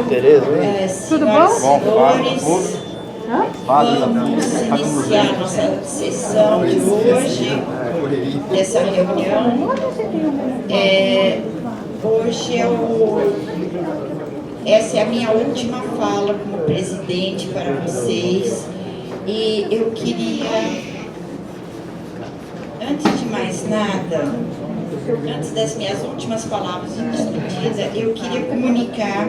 Tereza, senhoras e senhores, vamos iniciar nossa sessão de hoje, dessa reunião. Hoje essa é a minha última fala como presidente para vocês, e eu queria, antes de mais nada, antes das minhas últimas palavras de despedida, eu queria comunicar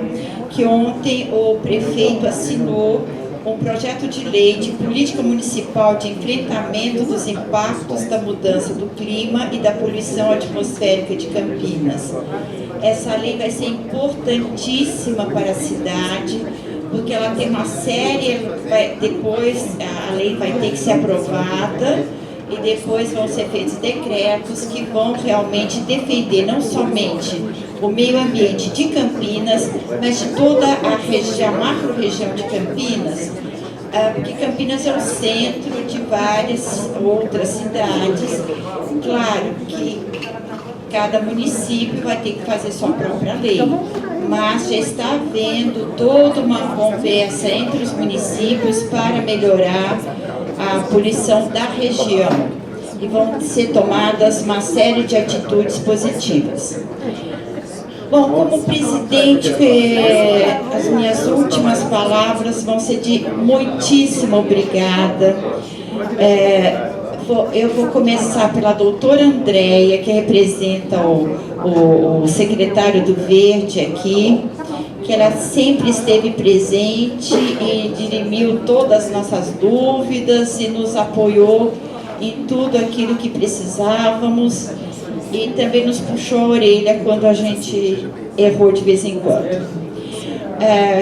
que ontem o prefeito assinou um projeto de lei de política municipal de enfrentamento dos impactos da mudança do clima e da poluição atmosférica de Campinas. Essa lei vai ser importantíssima para a cidade, porque ela tem uma série, depois a lei vai ter que ser aprovada, e depois vão ser feitos decretos que vão realmente defender não somente o meio ambiente de Campinas, mas de toda a região, a macro-região de Campinas, porque Campinas é o centro de várias outras cidades. Claro que cada município vai ter que fazer sua própria lei, mas já está havendo toda uma conversa entre os municípios para melhorar a poluição da região, e vão ser tomadas uma série de atitudes positivas. Bom, como presidente, as minhas últimas palavras vão ser de muitíssimo obrigada. Eu vou começar pela doutora Andréia, que representa o secretário do Verde aqui, que ela sempre esteve presente e dirimiu todas as nossas dúvidas e nos apoiou em tudo aquilo que precisávamos, e também nos puxou a orelha quando a gente errou de vez em quando.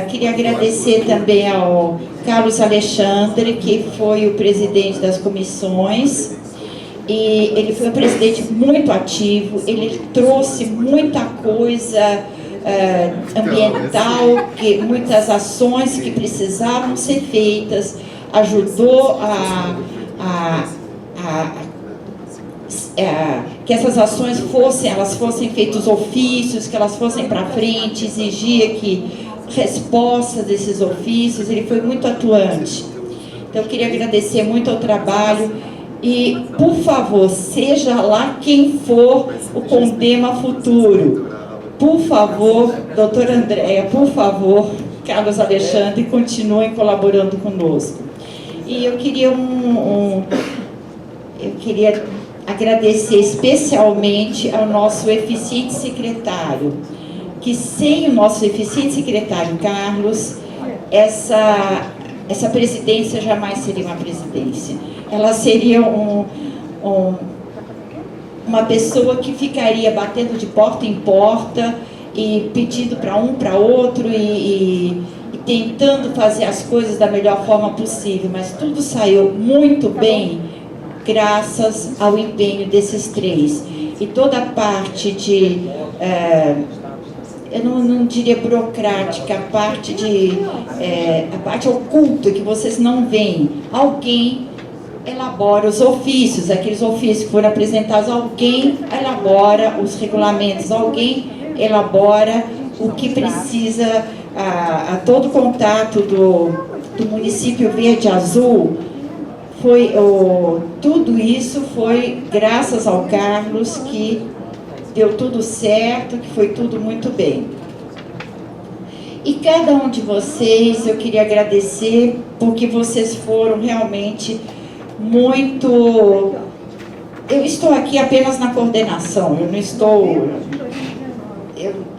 Queria agradecer também ao Carlos Alexandre, que foi o presidente das comissões, e ele foi um presidente muito ativo, ele trouxe muita coisa ambiental, muitas ações que precisavam ser feitas, ajudou que essas ações fossem feitos ofícios, que elas fossem para frente, exigia que respostas desses ofícios. Ele foi muito atuante. Então eu queria agradecer muito ao trabalho, e por favor, seja lá quem for o Condema futuro, por favor, doutora Andréia, por favor, Carlos Alexandre, continuem colaborando conosco. E eu queria agradecer especialmente ao nosso eficiente secretário, que sem o nosso eficiente secretário Carlos, essa presidência jamais seria uma presidência. Ela seria uma pessoa que ficaria batendo de porta em porta e pedindo para um, para outro e tentando fazer as coisas da melhor forma possível, mas tudo saiu muito bem graças ao empenho desses três. E toda a parte de, eu não diria burocrática, a parte oculta que vocês não veem, alguém elabora os ofícios, aqueles ofícios que foram apresentados, alguém elabora os regulamentos, alguém elabora o que precisa, a todo contato do município verde-azul. Tudo isso foi graças ao Carlos, que deu tudo certo, que foi tudo muito bem. E cada um de vocês, eu queria agradecer, porque vocês foram realmente muito... Eu estou aqui apenas na coordenação,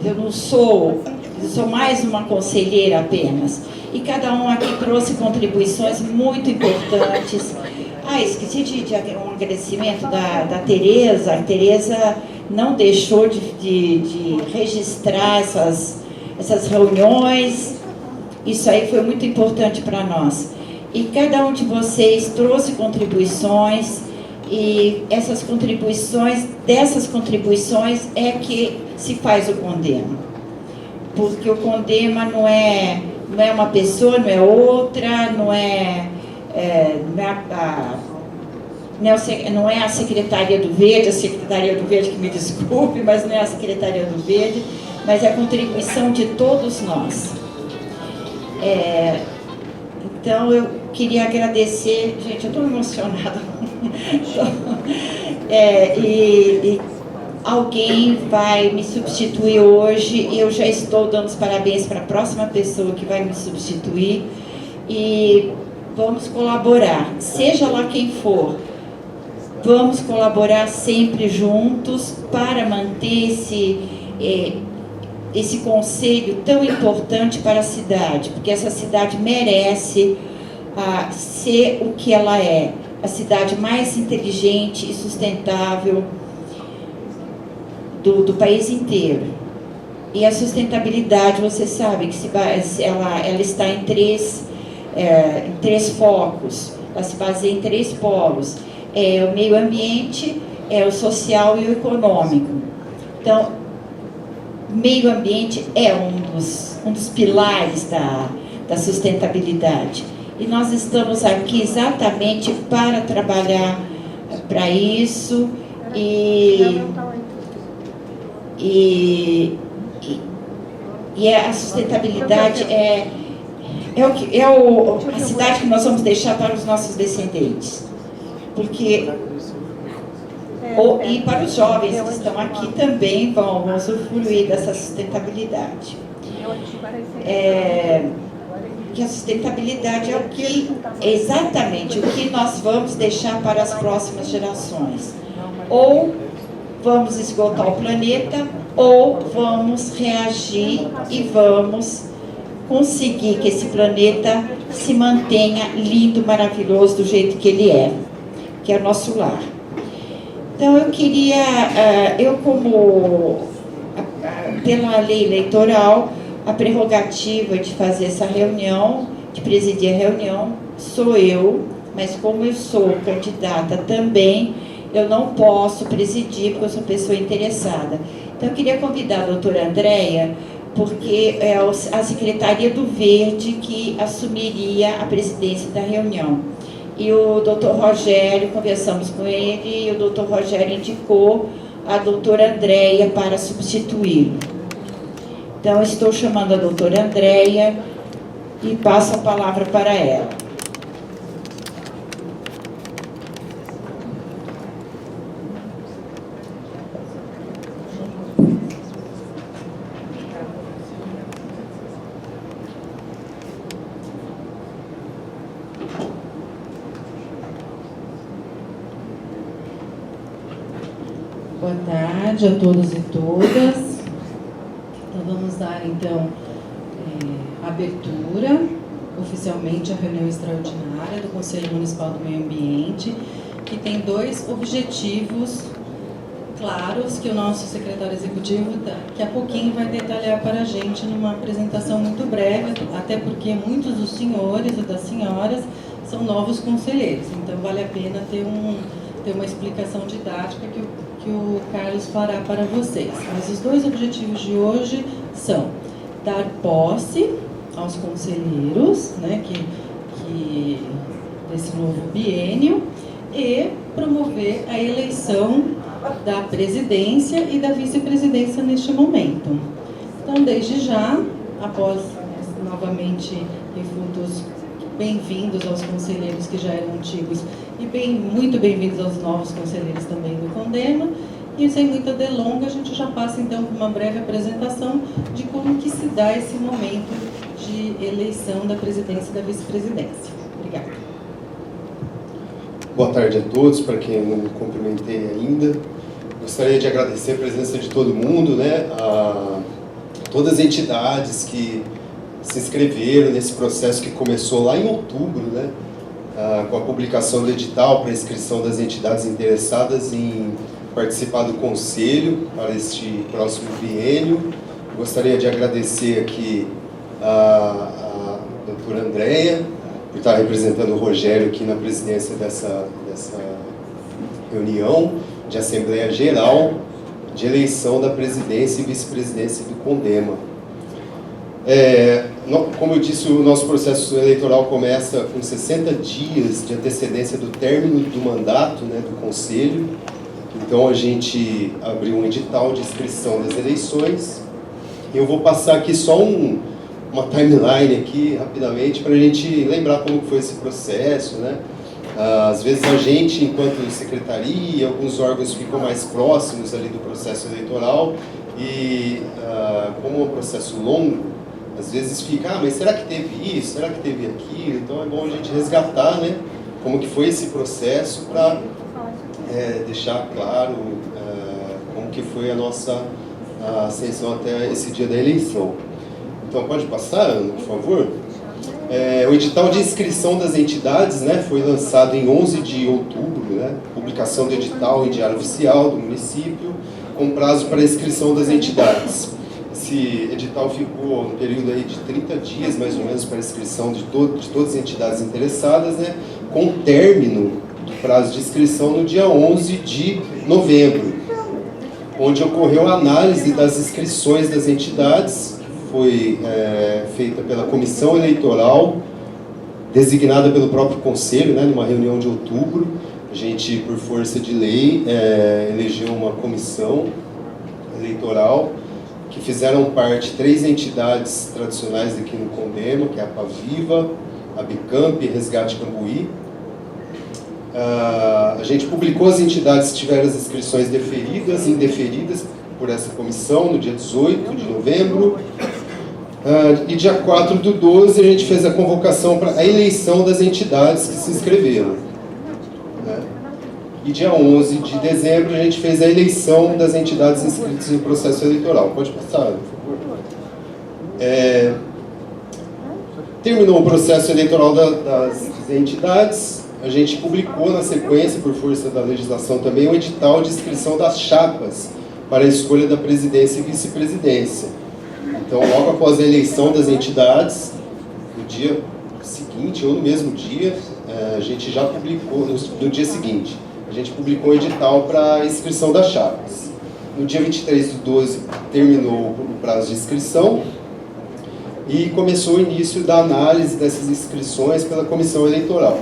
eu sou mais uma conselheira apenas. E cada um aqui trouxe contribuições muito importantes. Esqueci de um agradecimento da Tereza. A Tereza não deixou de registrar essas reuniões. Isso aí foi muito importante para nós. E cada um de vocês trouxe contribuições, e dessas contribuições é que se faz o Condema. Porque o Condema não é uma pessoa, não é outra, não é a Secretaria do Verde, a Secretaria do Verde que me desculpe, mas não é a Secretaria do Verde, mas é a contribuição de todos nós. Então, eu queria agradecer, gente, eu estou emocionada. E alguém vai me substituir hoje, e eu já estou dando os parabéns para a próxima pessoa que vai me substituir, e vamos colaborar, seja lá quem for, vamos colaborar sempre juntos para manter esse conselho tão importante para a cidade, porque essa cidade merece ser o que ela é, a cidade mais inteligente e sustentável do país inteiro. E a sustentabilidade, você sabe que ela está em três focos, ela se baseia em 3 polos: o meio ambiente, o social e o econômico. Então, meio ambiente é um dos pilares da sustentabilidade. E nós estamos aqui exatamente para trabalhar para isso e a sustentabilidade a cidade que nós vamos deixar para os nossos descendentes. Porque e para os jovens que estão aqui também vão usufruir dessa sustentabilidade. Que a sustentabilidade é exatamente o que nós vamos deixar para as próximas gerações. Ou vamos esgotar o planeta, ou vamos reagir e vamos conseguir que esse planeta se mantenha lindo, maravilhoso, do jeito que ele é, que é o nosso lar. Então, eu queria, pela lei eleitoral, a prerrogativa de fazer essa reunião, de presidir a reunião, sou eu, mas como eu sou candidata também, eu não posso presidir, porque eu sou pessoa interessada. Então, eu queria convidar a doutora Andréia, porque é a Secretaria do Verde que assumiria a presidência da reunião. E o doutor Rogério, conversamos com ele, e o doutor Rogério indicou a doutora Andréia para substituí-lo. Então, estou chamando a doutora Andréia e passo a palavra para ela. Boa tarde a todos e todas. Então, vamos dar, então, abertura oficialmente à reunião extraordinária do Conselho Municipal do Meio Ambiente, que tem 2 objetivos claros que o nosso secretário executivo daqui a pouquinho vai detalhar para a gente numa apresentação muito breve, até porque muitos dos senhores e das senhoras são novos conselheiros, então vale a pena ter uma explicação didática que o Carlos fará para vocês. Mas os 2 objetivos de hoje são dar posse aos conselheiros, né, desse novo biênio, e promover a eleição da presidência e da vice-presidência neste momento. Então, desde já, após novamente refutos, bem-vindos aos conselheiros que já eram antigos e muito bem-vindos aos novos conselheiros também do Condema. E sem muita delonga, a gente já passa então por uma breve apresentação de como que se dá esse momento de eleição da presidência e da vice-presidência. Obrigada. Boa tarde a todos, para quem eu não cumprimentei ainda. Gostaria de agradecer a presença de todo mundo, né, a todas as entidades que se inscreveram nesse processo que começou lá em outubro, né, com a publicação do edital para inscrição das entidades interessadas em participar do Conselho para este próximo biênio. Gostaria de agradecer aqui a doutora Andréia, por estar representando o Rogério aqui na presidência dessa reunião de Assembleia Geral de eleição da presidência e vice-presidência do Condema. Como eu disse, o nosso processo eleitoral começa com 60 dias de antecedência do término do mandato, né, do Conselho. Então, a gente abriu um edital de inscrição das eleições. Eu vou passar aqui só uma timeline aqui, rapidamente, para a gente lembrar como foi esse processo, né? Às vezes a gente, enquanto secretaria, alguns órgãos ficam mais próximos ali do processo eleitoral e, como é um processo longo, às vezes fica, mas será que teve isso? Será que teve aquilo? Então é bom a gente resgatar, né, como que foi esse processo para deixar claro como que foi a nossa ascensão até esse dia da eleição. Então pode passar, Ana, por favor? O edital de inscrição das entidades, né, foi lançado em 11 de outubro, né, publicação do edital em Diário Oficial do município, com prazo para inscrição das entidades. Esse edital ficou um período aí de 30 dias, mais ou menos, para inscrição de todas as entidades interessadas, né, com término do prazo de inscrição no dia 11 de novembro, onde ocorreu a análise das inscrições das entidades. Foi feita pela comissão eleitoral, designada pelo próprio conselho, né, numa reunião de outubro. A gente, por força de lei, elegeu uma comissão eleitoral, que fizeram parte 3 entidades tradicionais aqui no Condema, que é a Paviva, a Bicamp e Resgate Cambuí. A gente publicou as entidades que tiveram as inscrições deferidas e indeferidas por essa comissão no dia 18 de novembro. E dia 4 do 12 a gente fez a convocação para a eleição das entidades que se inscreveram, né? E dia 11 de dezembro a gente fez a eleição das entidades inscritas no processo eleitoral. Pode passar, por favor. Terminou o processo eleitoral das entidades, a gente publicou na sequência, por força da legislação também, o edital de inscrição das chapas para a escolha da presidência e vice-presidência. Então, logo após a eleição das entidades, no dia seguinte ou no mesmo dia, a gente já publicou, no dia seguinte, a gente publicou o edital para a inscrição das chapas. No dia 23 do 12, terminou o prazo de inscrição e começou o início da análise dessas inscrições pela comissão eleitoral.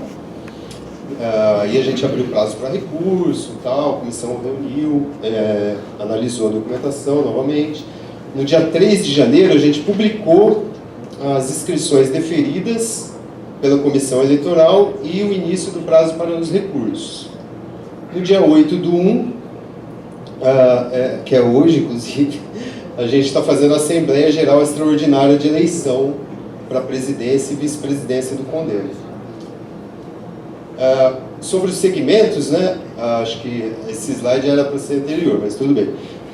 E a gente abriu prazo para recurso, tal, a comissão reuniu, analisou a documentação novamente. No dia 3 de janeiro, a gente publicou as inscrições deferidas pela comissão eleitoral e o início do prazo para os recursos. No dia 8 do 1, que é hoje, inclusive, a gente está fazendo a Assembleia Geral Extraordinária de Eleição para a presidência e vice-presidência do Condema. Sobre os segmentos, né, acho que esse slide era para ser anterior, mas tudo bem.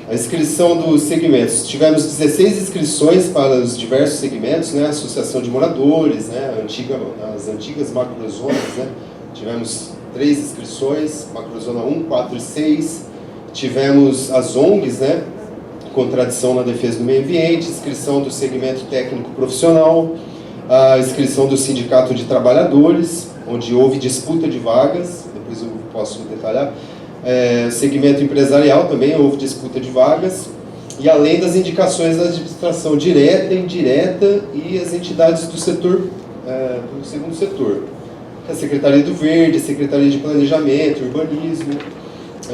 A inscrição dos segmentos. Tivemos 16 inscrições para os diversos segmentos, né? Associação de moradores, né? As antigas macrozonas, né? Tivemos 3 inscrições, macrozona 1, 4 e 6. Tivemos as ONGs, né? Contradição na defesa do meio ambiente, inscrição do segmento técnico profissional, a inscrição do sindicato de trabalhadores, onde houve disputa de vagas, depois eu posso detalhar. Segmento empresarial também houve disputa de vagas, e além das indicações da administração direta, indireta e as entidades do setor, do segundo setor. A Secretaria do Verde, a Secretaria de Planejamento, Urbanismo,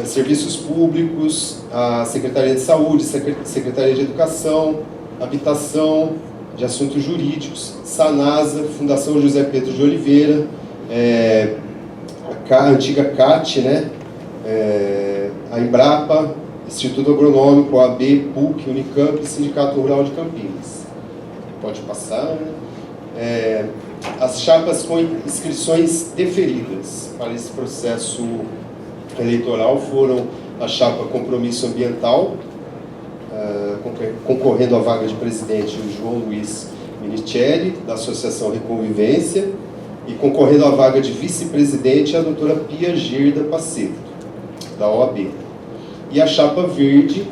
Serviços Públicos, a Secretaria de Saúde, Secretaria de Educação, Habitação, de Assuntos Jurídicos, Sanasa, Fundação José Pedro de Oliveira, a antiga CAT, né? A Embrapa, Instituto Agronômico, OAB, PUC, Unicamp e Sindicato Rural de Campinas. Pode passar, né? As chapas com inscrições deferidas para esse processo eleitoral foram a chapa Compromisso Ambiental, concorrendo à vaga de presidente o João Luiz Minicelli, da Associação Reconvivência, e concorrendo à vaga de vice-presidente a doutora Pia Gerda Paceto, da OAB. E a chapa verde,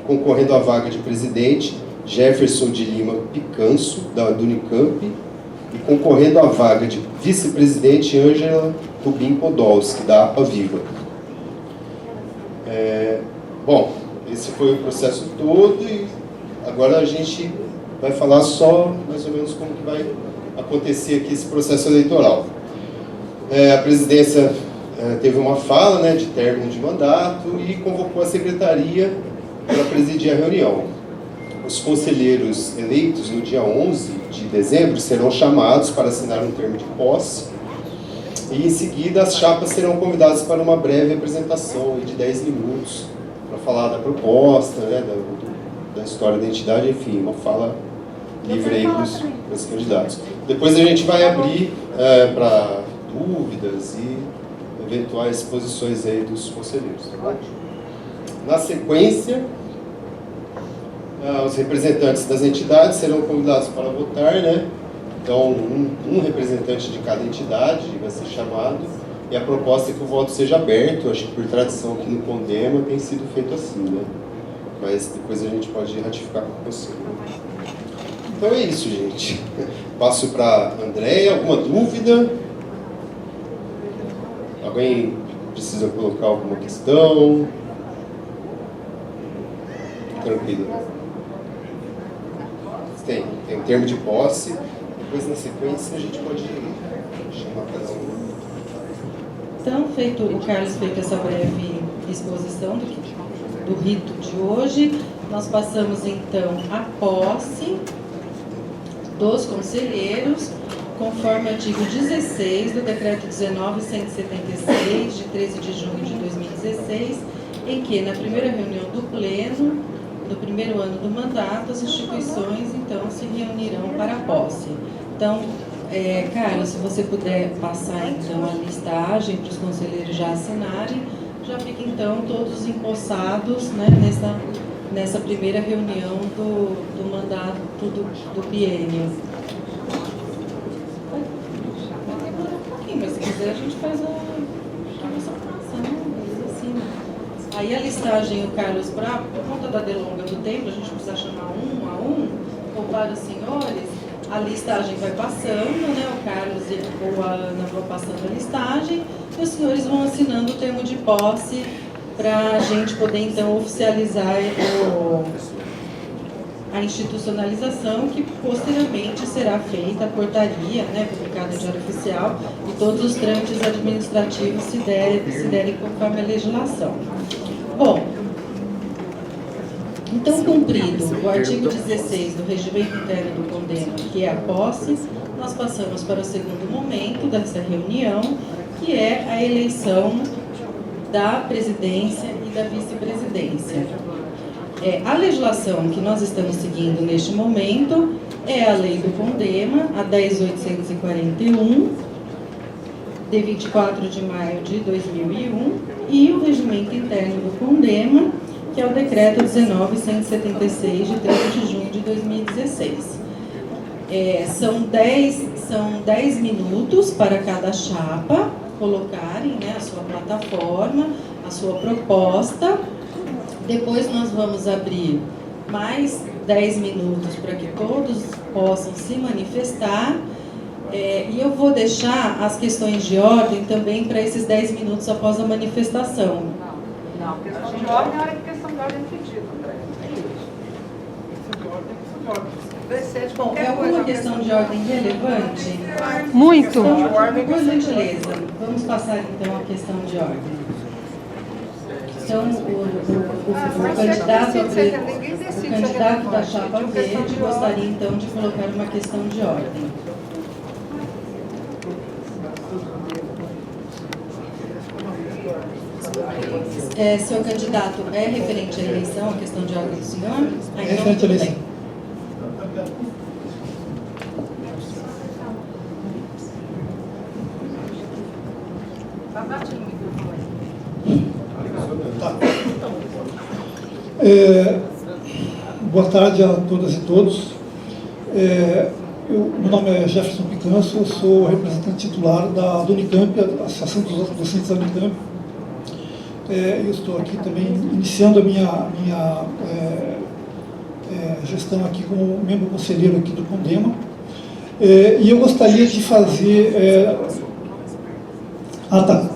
concorrendo à vaga de presidente, Jefferson de Lima Picanço, do Unicamp, e concorrendo à vaga de vice-presidente, Ângela Rubim Podolski, da APA Viva. Bom, esse foi o processo todo e agora a gente vai falar só mais ou menos como que vai acontecer aqui esse processo eleitoral. A presidência teve uma fala, né, de término de mandato e convocou a secretaria para presidir a reunião. os conselheiros eleitos no dia 11 de dezembro serão chamados para assinar um termo de posse e, em seguida, as chapas serão convidadas para uma breve apresentação de 10 minutos para falar da proposta, né, da história da entidade, enfim, uma fala livre aí para os candidatos. Depois a gente vai abrir para dúvidas e eventuais posições aí dos conselheiros. Tá bom? Na sequência, os representantes das entidades serão convidados para votar, né? Então, um representante de cada entidade vai ser chamado, e a proposta é que o voto seja aberto. Acho que por tradição aqui no Condema tem sido feito assim, né? Mas depois a gente pode ratificar com o conselho. Então é isso, gente. Passo para a Andréia. Alguma dúvida? Alguém precisa colocar alguma questão? Tranquilo. Tem um termo de posse. Depois, na sequência, a gente pode chamar cada um. Então, o Carlos fez essa breve exposição do rito de hoje, nós passamos, então, a posse dos conselheiros, conforme o artigo 16 do Decreto 19.176, de 13 de junho de 2016, em que, na primeira reunião do Pleno, do primeiro ano do mandato, as instituições, então, se reunirão para a posse. Então, Carlos, se você puder passar, então, a listagem para os conselheiros já assinarem, já fica, então, todos empossados, né, nessa primeira reunião do mandato do biênio. Vai demorar um pouquinho, mas se quiser a gente faz a votação, assim. Aí a listagem, o Carlos, por conta da delonga do tempo, a gente precisa chamar um a um, ou vários senhores, a listagem vai passando, né? O Carlos ou a Ana vão passando a listagem, e os senhores vão assinando o termo de posse para a gente poder, então, oficializar a institucionalização, que posteriormente será feita a portaria, né, publicada em Diário Oficial, e todos os trâmites administrativos se derem conforme a legislação. Bom, então, cumprido o artigo 16 do Regimento Interno do Condema, que é a posse, nós passamos para o segundo momento dessa reunião, que é a eleição da presidência e da vice-presidência. A legislação que nós estamos seguindo neste momento é a Lei do Condema, a 10.841, de 24 de maio de 2001, e o Regimento Interno do Condema, que é o Decreto 19.176, de 13 de junho de 2016. São 10 minutos para cada chapa colocarem, né, a sua plataforma, a sua proposta. Depois nós vamos abrir mais 10 minutos para que todos possam se manifestar. E eu vou deixar as questões de ordem também para esses 10 minutos após a manifestação. Não, questão de ordem é a hora que questão de ordem é pedida, André. É isso. Questão de ordem é questão de ordem. Bom, é alguma questão de ordem relevante? Muito. Então, por gentileza, vamos passar então a questão de ordem. Então, o candidato da chapa verde gostaria então de colocar uma questão de ordem. Seu candidato é referente à eleição, a questão de ordem do senhor? É referente à eleição. Tá. Boa tarde a todas e todos. Meu nome é Jefferson Picanço, eu sou representante titular da Unicamp, a Associação dos Docentes da Unicamp. Eu estou aqui também iniciando a minha gestão aqui como membro conselheiro aqui do Condema. E eu gostaria de fazer... tá.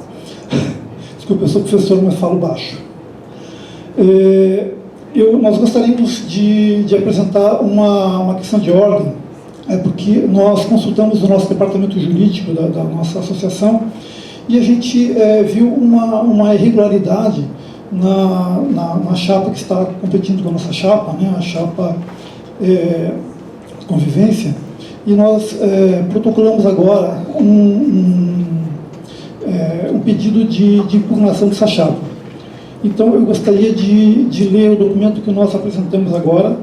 Desculpa, eu sou professor, mas falo baixo. Nós gostaríamos de apresentar uma questão de ordem, porque nós consultamos o nosso departamento jurídico da nossa associação e a gente viu uma irregularidade na chapa que está competindo com a nossa chapa, né, a chapa convivência, e nós protocolamos agora um pedido de impugnação dessa chapa. Então, eu gostaria de ler o documento que nós apresentamos agora,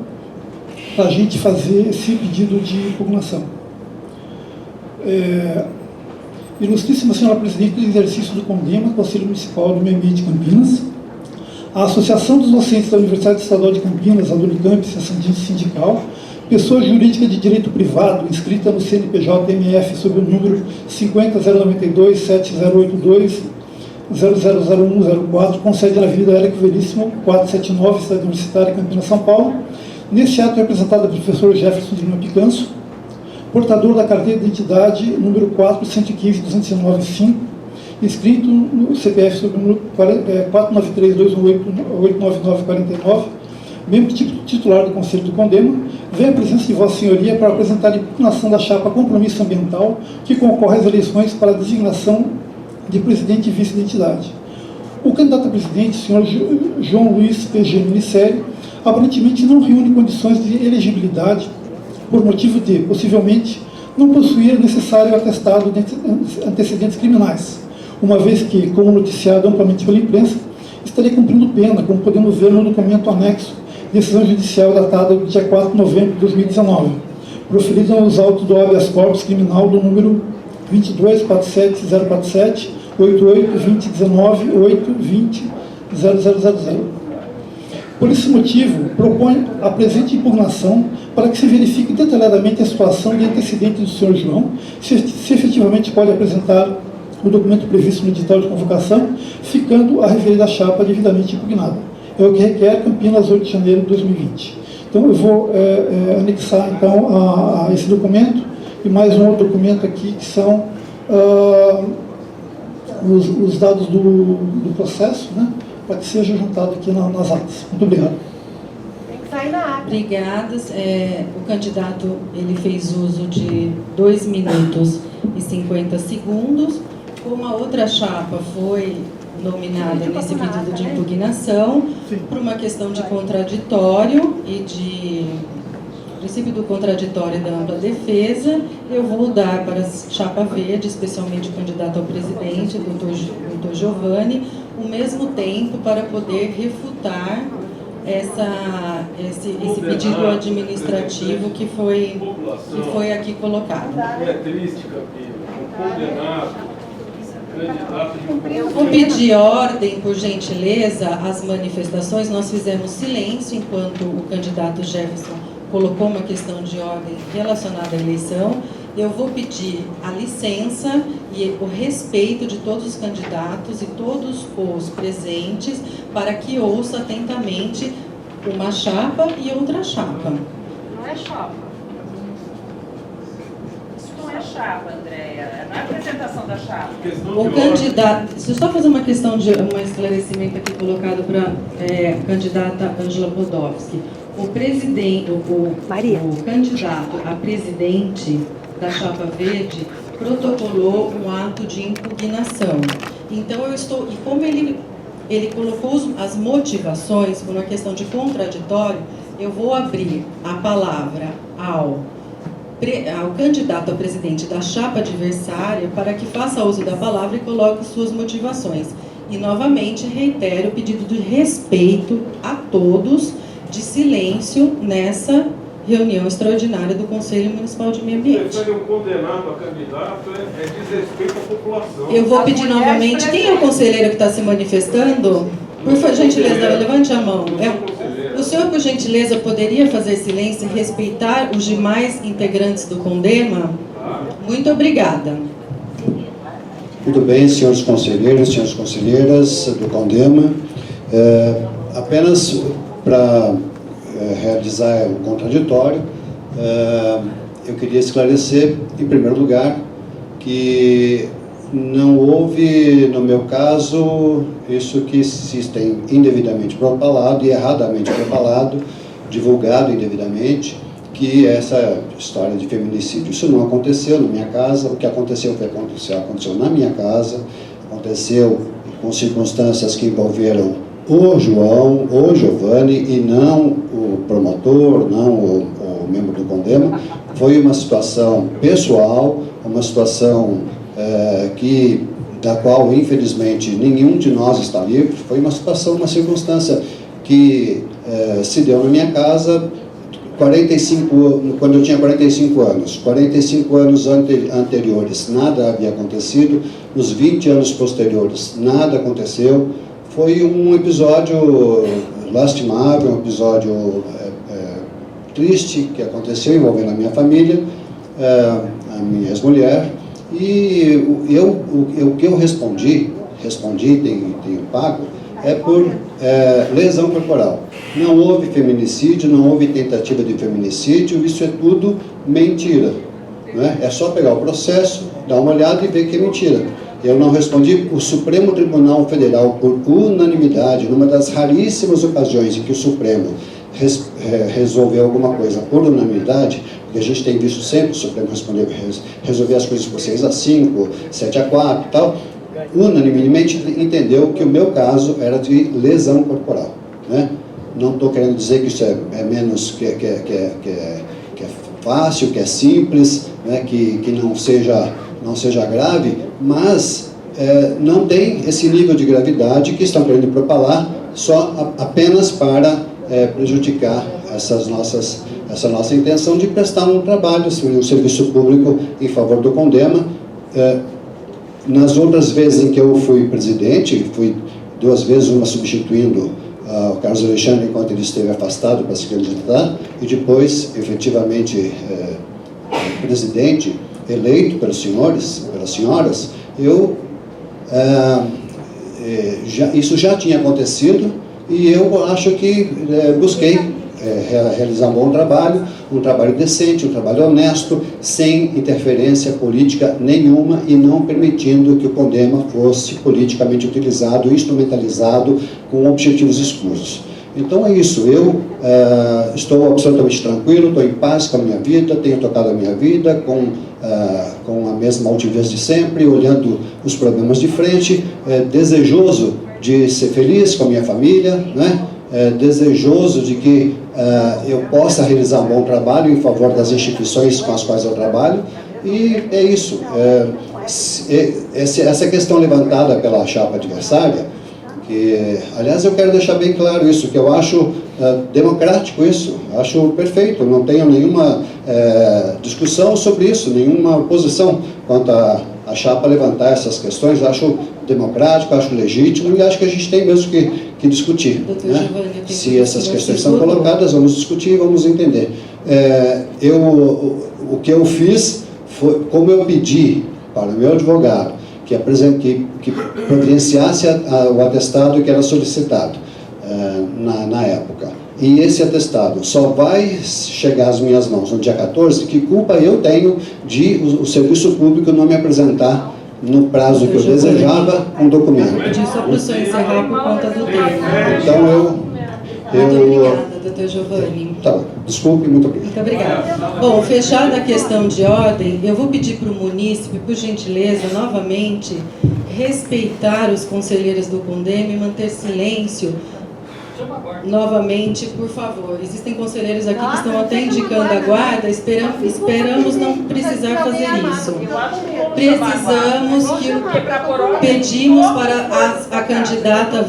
para a gente fazer esse pedido de impugnação. Ilustríssima Senhora Presidente do exercício do CONDEMA, Conselho Municipal do Meio Ambiente de Campinas, a Associação dos Docentes da Universidade Estadual de Campinas, a Unicamp, sindical, pessoa jurídica de direito privado, inscrita no CNPJ-MF sob o número 50.092-7082-000104, com sede na Avenida Érico Veríssimo, 479, Cidade Universitária, Campinas, São Paulo. Neste ato é representada pelo professor Jefferson de Lima Picanço, portador da carteira de identidade número 4.115.209.5, inscrito no CPF sob o número 493.218.899.49, membro titular do Conselho do CONDEMA, vem a presença de Vossa Senhoria para apresentar a impugnação da chapa Compromisso Ambiental, que concorre às eleições para a designação de presidente e vice-identidade. O candidato a presidente, o senhor João Luiz PG Minicério, aparentemente não reúne condições de elegibilidade por motivo de, possivelmente, não possuir o necessário atestado de antecedentes criminais, uma vez que, como noticiado amplamente pela imprensa, estaria cumprindo pena, como podemos ver no documento anexo, decisão judicial datada do dia 4 de novembro de 2019, proferida nos autos do habeas corpus criminal do número 22.47047, 88.2019.8.20.0000. Por esse motivo, propõe a presente impugnação para que se verifique detalhadamente a situação de antecedente do Sr. João, se efetivamente pode apresentar o documento previsto no edital de convocação, ficando a referida chapa devidamente impugnada. É o que requer Campinas, 8 de janeiro de 2020. Então, eu vou anexar, então, a esse documento e mais um outro documento aqui, que são os dados do processo, né, para que seja juntado aqui nas atas. Muito obrigado. Tem que sair na ata. Obrigada. O candidato ele fez uso de 2 minutos e 50 segundos. Como a outra chapa foi nominada nesse pedido de impugnação, por uma questão de contraditório e de princípio do contraditório e da ampla defesa, eu vou dar para a chapa verde, especialmente o candidato ao presidente, doutor Giovanni, o mesmo tempo para poder refutar esse pedido administrativo que foi aqui colocado. É triste, Campinas, condenado. Vou pedir ordem, por gentileza, às manifestações. Nós fizemos silêncio enquanto o candidato Jefferson colocou uma questão de ordem relacionada à eleição. Eu vou pedir a licença e o respeito de todos os candidatos e todos os presentes para que ouça atentamente uma chapa e outra chapa. Não é chapa. Isso não é chapa, Andréia. Não é a apresentação da chapa. O candidato, deixa eu só fazer uma questão de um esclarecimento aqui colocado para a candidata Ângela Podofsky. O candidato a presidente da chapa verde protocolou um ato de impugnação. Então e como ele colocou as motivações por uma questão de contraditório, eu vou abrir a palavra ao candidato a presidente da chapa adversária para que faça uso da palavra e coloque suas motivações. E, novamente, reitero o pedido de respeito a todos, de silêncio nessa reunião extraordinária do Conselho Municipal de Meio Ambiente. Se um condenado a candidato é desrespeito à população. Eu vou pedir novamente, quem é o conselheiro que está se manifestando? Por gentileza, levante a mão. O senhor, por gentileza, poderia fazer silêncio e respeitar os demais integrantes do CONDEMA? Muito obrigada. Muito bem, senhores conselheiros, senhoras conselheiras do CONDEMA. Apenas para realizar o contraditório, eu queria esclarecer, em primeiro lugar, que não houve, no meu caso, isso que se tem indevidamente propalado e erradamente propalado, divulgado indevidamente, que essa história de feminicídio. Isso não aconteceu na minha casa. O que aconteceu aconteceu na minha casa, aconteceu com circunstâncias que envolveram o João, o Giovanni, e não o promotor, não o membro do CONDEMA. Foi uma situação pessoal, uma situação da qual, infelizmente, nenhum de nós está livre. Foi uma situação, uma circunstância que se deu na minha casa quando eu tinha 45 anos. 45 anos anteriores, nada havia acontecido. Nos 20 anos posteriores, nada aconteceu. Foi um episódio lastimável, um episódio triste que aconteceu envolvendo a minha família, a minha ex-mulher. E o que eu respondi, tenho pago, é por lesão corporal. Não houve feminicídio, não houve tentativa de feminicídio, isso é tudo mentira. Né? É só pegar o processo, dar uma olhada e ver que é mentira. Eu não respondi. O Supremo Tribunal Federal, por unanimidade, numa das raríssimas ocasiões em que o Supremo resolveu alguma coisa por unanimidade, porque a gente tem visto sempre o Supremo resolver as coisas por 6-5, 7-4 e tal, unanimemente entendeu que o meu caso era de lesão corporal. Né? Não estou querendo dizer que isso é menos, que é fácil, que é simples, né? que não seja grave, mas não tem esse nível de gravidade que estão querendo propalar apenas para prejudicar essa nossa intenção de prestar um trabalho, um serviço público em favor do CONDEMA. Nas outras vezes em que eu fui presidente, fui 2 vezes, uma substituindo o Carlos Alexandre enquanto ele esteve afastado para se candidatar, e depois, efetivamente, presidente eleito pelos senhores, pelas senhoras, isso já tinha acontecido, e eu acho que busquei realizar um bom trabalho, um trabalho decente, um trabalho honesto, sem interferência política nenhuma e não permitindo que o CONDEMA fosse politicamente utilizado, instrumentalizado com objetivos escusos. Então é isso, eu estou absolutamente tranquilo, estou em paz com a minha vida, tenho tocado a minha vida com a mesma altivez de sempre, olhando os problemas de frente, desejoso de ser feliz com a minha família, né? Desejoso de que eu possa realizar um bom trabalho em favor das instituições com as quais eu trabalho, e é isso. Essa questão levantada pela chapa adversária, que, aliás, eu quero deixar bem claro isso, que eu acho democrático isso, acho perfeito, não tenho nenhuma discussão sobre isso, nenhuma oposição quanto a chapa levantar essas questões. Acho democrático, acho legítimo, e acho que a gente tem mesmo que discutir. Né? Se essas questões são colocadas, vamos discutir, vamos entender. O que eu fiz foi, como eu pedi para o meu advogado que providenciasse o atestado que era solicitado na época. E esse atestado só vai chegar às minhas mãos no dia 14, que culpa eu tenho de o serviço público não me apresentar no prazo que eu desejava um documento. Eu pedi só para o senhor encerrar por conta do tempo. Então Muito obrigada, doutor Giovanni. Tá bom, desculpe, muito obrigado. Muito obrigada. Bom, fechada a questão de ordem, eu vou pedir para o munícipe, por gentileza, novamente, respeitar os conselheiros do CONDEMA e manter silêncio. Novamente, por favor. Existem conselheiros aqui que estão até indicando a guarda, esperamos não precisar fazer isso. Pedimos para a candidata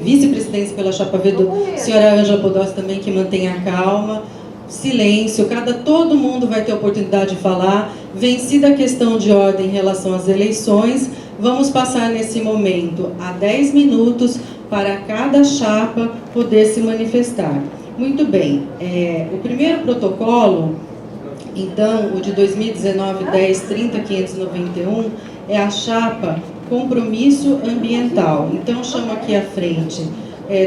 vice-presidência pela chapa V, senhora Ângela Podossi, também, que mantenha calma. Silêncio, todo mundo vai ter oportunidade de falar. Vencida a questão de ordem em relação às eleições, vamos passar nesse momento a 10 minutos para cada chapa poder se manifestar. Muito bem, o primeiro protocolo, então, o de 2019-10-30-591, é a chapa Compromisso Ambiental. Então, chamo aqui à frente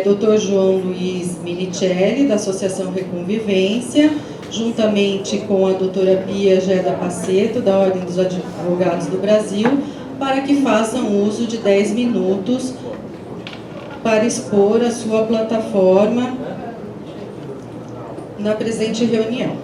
Dr. João Luiz Minicelli, da Associação Reconvivência, juntamente com a doutora Bia Geda Paceto, da Ordem dos Advogados do Brasil, para que façam uso de 10 minutos para expor a sua plataforma na presente reunião.